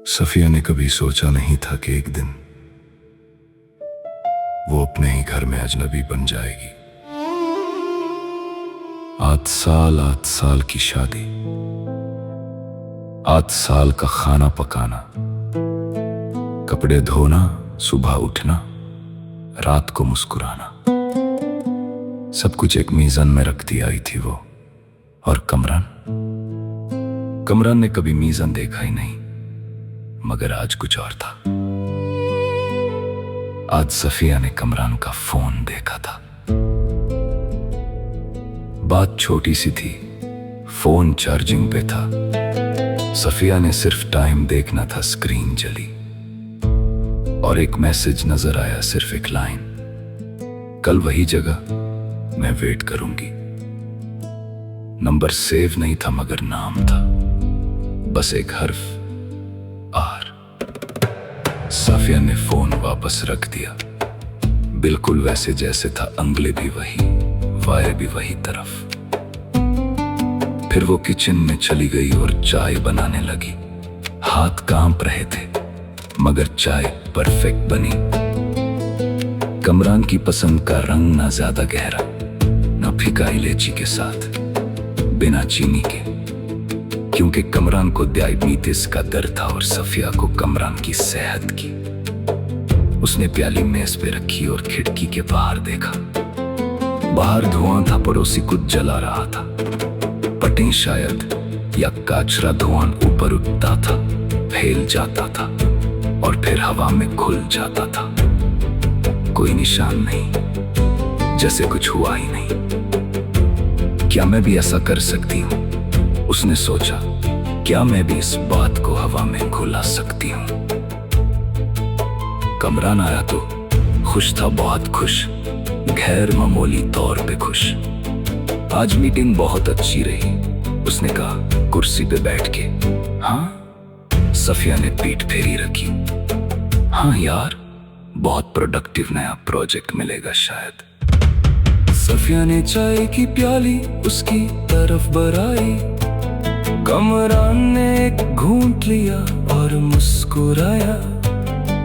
सफिया ने कभी सोचा नहीं था कि एक दिन वो अपने ही घर में अजनबी बन जाएगी। 8 साल की शादी, 8 साल का खाना पकाना, कपड़े धोना, सुबह उठना, रात को मुस्कुराना, सब कुछ एक मीज़ान में रखती आई थी वो। और कमरान ने कभी मीज़ान देखा ही नहीं, मगर आज कुछ और था। आज सफिया ने कमरान का फोन देखा था। बात छोटी सी थी, फोन चार्जिंग पे था। सफिया ने सिर्फ टाइम देखना था, स्क्रीन जली और एक मैसेज नजर आया, सिर्फ एक लाइन, कल वही जगह मैं वेट करूंगी। नंबर सेव नहीं था मगर नाम था, बस एक हर्फ, आर। सफिया ने फोन वापस रख दिया, बिल्कुल वैसे जैसे था, अंगले भी वही, वायर भी वही तरफ। फिर वो किचन में चली गई और चाय बनाने लगी। हाथ कांप रहे थे मगर चाय परफेक्ट बनी। कमरान की पसंद का रंग ना ज्यादा गहरा, ना फीका इलायची के साथ, बिना चीनी के, क्योंकि कमरान को डायबिटीज का डर था और सफिया को कमरान की सेहत की। उसने प्याली मेज पे रखी और खिड़की के बाहर देखा। बाहर धुआं था, पड़ोसी कुछ जला रहा था, पटें शायद, या कचरा धुआं ऊपर उठता था, फैल जाता था और फिर हवा में घुल जाता था। कोई निशान नहीं, जैसे कुछ हुआ ही नहीं। क्या मैं भी ऐसा कर सकती हूँ? उसने सोचा, क्या मैं भी इस बात को हवा में घुला सकती हूँ? कमरान आया तो खुश था, बहुत खुश, गैर मामूली तौर पे खुश। आज मीटिंग बहुत अच्छी रही, उसने कहा कुर्सी पे बैठ के। हाँ? सफिया ने पीठ फेरी रखी। हाँ यार, बहुत प्रोडक्टिव नया प्रोजेक्ट मिलेगा शायद। सफिया ने चाय की प्याली उसकी तरफ बढ़ाई। कमरान ने एक घूंट लिया और मुस्कुराया।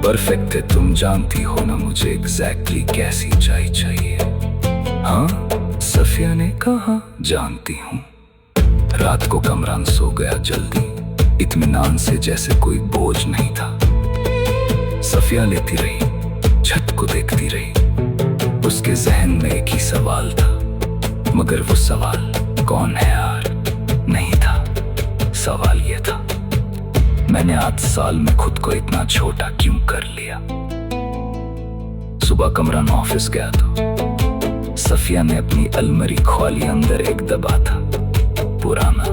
परफेक्ट है, तुम जानती हो ना मुझे एग्जैक्टली कैसी चाय चाहिए। हाँ? सफिया ने कहा, जानती हूँ। रात को कमरान सो गया जल्दी, इत्मीनान से, जैसे कोई बोझ नहीं था। सफिया लेती रही, छत को देखती रही। उसके जहन में एक ही सवाल था, मगर वो सवाल कौन है यार नहीं था। सवाल ये था, मैंने 8 साल में खुद को इतना छोटा क्यों कर लिया? सुबह कमरान ऑफिस गया तो सफिया ने अपनी अलमारी खोली। अंदर एक दबा था, पुराना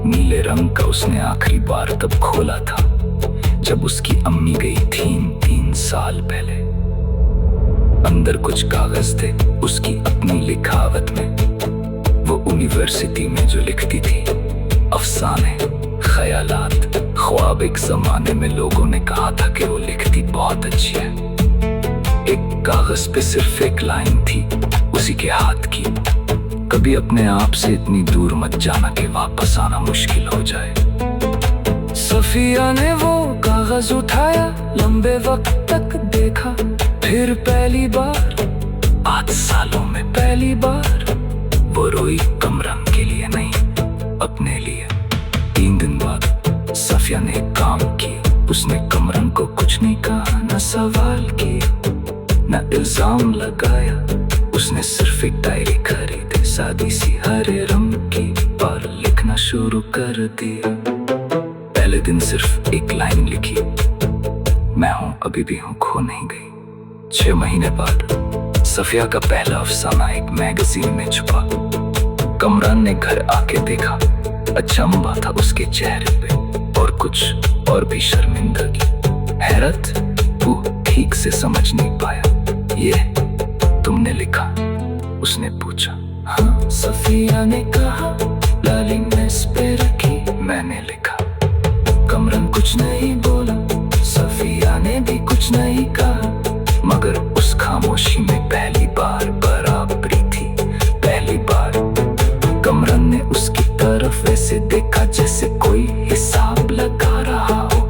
नीले रंग का। उसने आखिरी बार तब खोला था जब उसकी अम्मी गई थी 3 साल पहले। अंदर कुछ कागज थे उसकी अपनी लिखावट में, वो यूनिवर्सिटी में जो लिखती थी, अफसाने, ख्यालात, ख्वाब। एक जमाने में लोगों ने कहा था कि वो लिखती बहुत अच्छी है। एक कागज पे सिर्फ एक लाइन थी उसी के हाथ की, कभी अपने आप से इतनी दूर मत जाना कि वापस आना मुश्किल हो जाए। सफिया ने वो कागज उठाया, लंबे वक्त तक देखा, फिर पहली बार 8 सालों में पहली बार वो रोई। कमरान के लिए नहीं, अपने लिए। 3 दिन बाद सफिया ने एक काम किया, उसने कमरान को कुछ नहीं कहा, न सवाल किया, न इल्जाम लगाया। उसने सिर्फ एक डायरी खरीदी, सादी सी हरे रंग की, और लिखना शुरू कर दिया। पहले दिन सिर्फ एक लाइन लिखी, मैं हूं, अभी भी हूं, खो नहीं गई। 6 महीने बाद सफिया का पहला अफसाना एक मैगजीन में छपा। कमरान ने घर आके देखा, अचंभा था उसके चेहरे पे, और कुछ और भी शर्मिंदगी, हैरत। वो ठीक से समझ नहीं पाया। ये तुमने लिखा? उसने पूछा। हाँ, सफिया ने कहा, लाली मेज पे रखी, मैंने लिखा। कमरान कुछ नहीं बोला, सफिया ने भी कुछ नहीं कहा, मगर उस खामोशी में पहली बार बराबरी थी। पहली बार कमरान ने उसकी तरफ ऐसे देखा जैसे कोई हिसाब लगा रहा हो,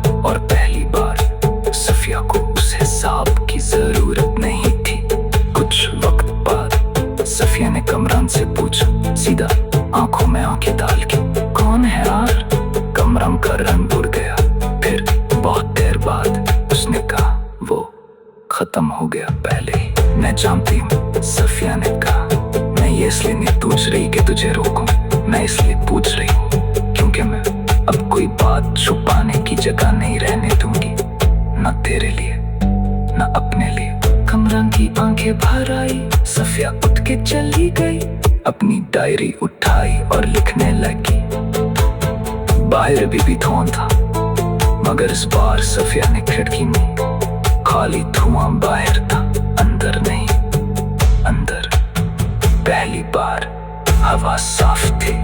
खत्म हो गया पहले ही। मैं जानती हूँ, सफिया ने कहा। मैं ये इसलिए नहीं पूछ रही कि तुझे रोकूं, मैं इसलिए पूछ रही हूँ क्योंकि मैं अब कोई बात छुपाने की जगह नहीं रहने दूंगी, न तेरे लिए न अपने लिए। कमरान की आंखें भर आई, सफिया उठ के चली गई, अपनी डायरी उठाई और लिखने लगी। बाहर भी धुआं था, मगर इस बार सफिया ने खिड़की में खाली धुआं बाहर था, अंदर नहीं। अंदर पहली बार हवा साफ थी।